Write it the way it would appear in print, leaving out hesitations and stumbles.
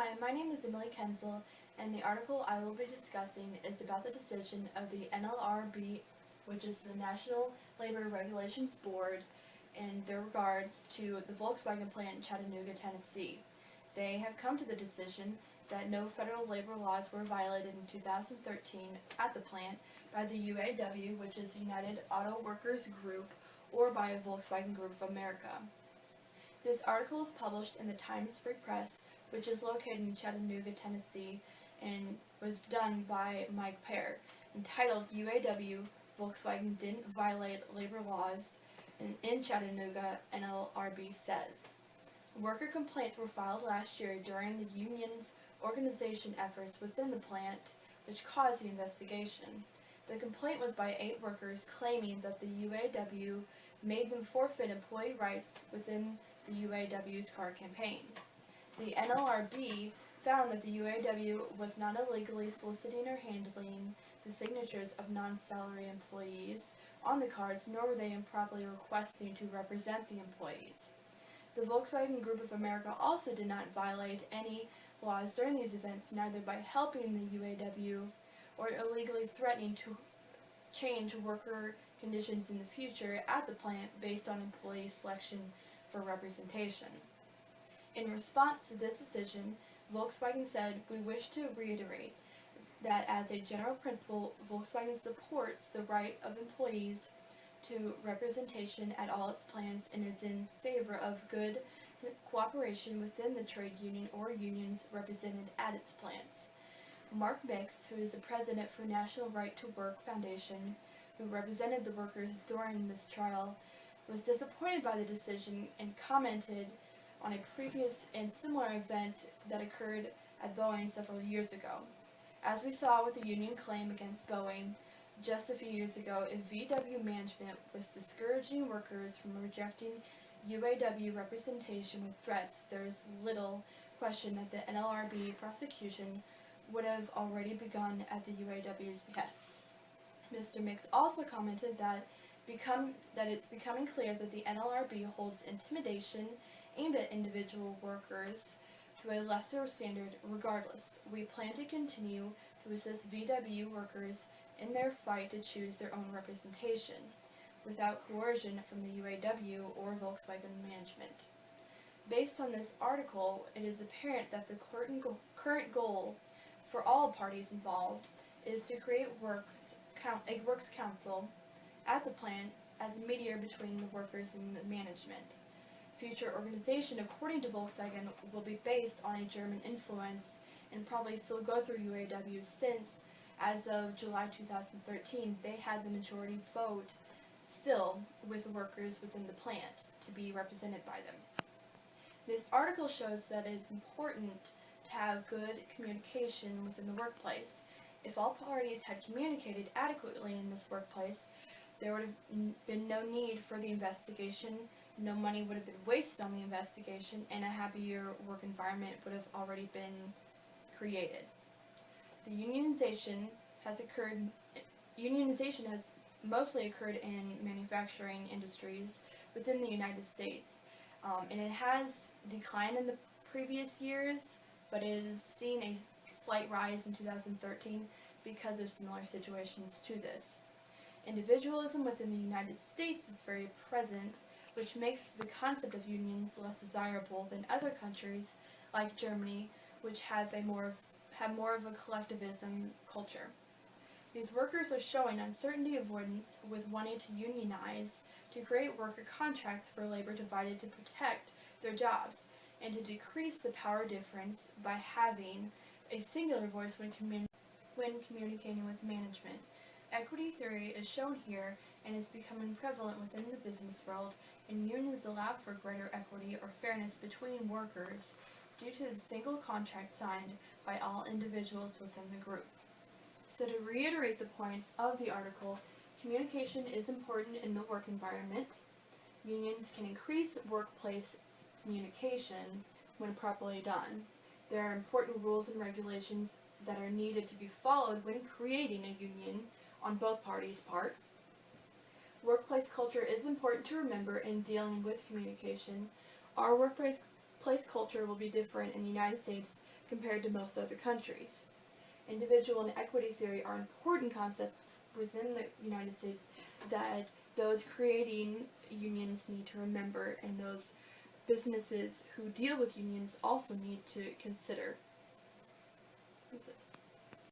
Hi, my name is Emmalee, and the article I will be discussing is about the decision of the NLRB, which is the National Labor Relations Board, in their regards to the Volkswagen plant in Chattanooga, Tennessee. They have come to the decision that no federal labor laws were violated in 2013 at the plant by the UAW, which is United Auto Workers Group, or by Volkswagen Group of America. This article is published in the Times Free Press, which is located in Chattanooga, Tennessee, and was done by Mike Pear, entitled UAW, Volkswagen Didn't Violate Labor Laws in Chattanooga, NLRB says. Worker complaints were filed last year during the union's organization efforts within the plant, which caused the investigation. The complaint was by 8 workers claiming that the UAW made them forfeit employee rights within the UAW's car campaign. The NLRB found that the UAW was not illegally soliciting or handling the signatures of non-salary employees on the cards, nor were they improperly requesting to represent the employees. The Volkswagen Group of America also did not violate any laws during these events, neither by helping the UAW or illegally threatening to change worker conditions in the future at the plant based on employee selection for representation. In response to this decision, Volkswagen said, "We wish to reiterate that as a general principle, Volkswagen supports the right of employees to representation at all its plants and is in favor of good cooperation within the trade union or unions represented at its plants." Mark Mix, who is the president for National Right to Work Foundation, who represented the workers during this trial, was disappointed by the decision and commented on a previous and similar event that occurred at Boeing several years ago. As we saw with the union claim against Boeing just a few years ago, if VW management was discouraging workers from rejecting UAW representation with threats, there is little question that the NLRB prosecution would have already begun at the UAW's behest. Mr. Mix also commented that it's becoming clear that the NLRB holds intimidation aimed at individual workers to a lesser standard regardless. We plan to continue to assist VW workers in their fight to choose their own representation, without coercion from the UAW or Volkswagen management. Based on this article, it is apparent that the current goal for all parties involved is to create a works council at the plant as a mediator between the workers and the management. Future organization, according to Volkswagen, will be based on a German influence and probably still go through UAW since, as of July 2013, they had the majority vote still with workers within the plant to be represented by them. This article shows that it is important to have good communication within the workplace. If all parties had communicated adequately in this workplace, there would have been no need for the investigation, no money would have been wasted on the investigation, and a happier work environment would have already been created. The unionization has mostly occurred in manufacturing industries within the United States, and it has declined in the previous years, but it has seen a slight rise in 2013 because of similar situations to this. Individualism within the United States is very present, which makes the concept of unions less desirable than other countries like Germany, which have more of a collectivism culture. These workers are showing uncertainty avoidance with wanting to unionize, to create worker contracts for labor divided to protect their jobs, and to decrease the power difference by having a singular voice when communicating with management. Equity theory is shown here and is becoming prevalent within the business world, and unions allow for greater equity or fairness between workers due to the single contract signed by all individuals within the group. So to reiterate the points of the article, communication is important in the work environment. Unions can increase workplace communication when properly done. There are important rules and regulations that are needed to be followed when creating a union on both parties' parts. Workplace culture is important to remember in dealing with communication. Our workplace culture will be different in the United States compared to most other countries. Individual and equity theory are important concepts within the United States that those creating unions need to remember, and those businesses who deal with unions also need to consider. That's it.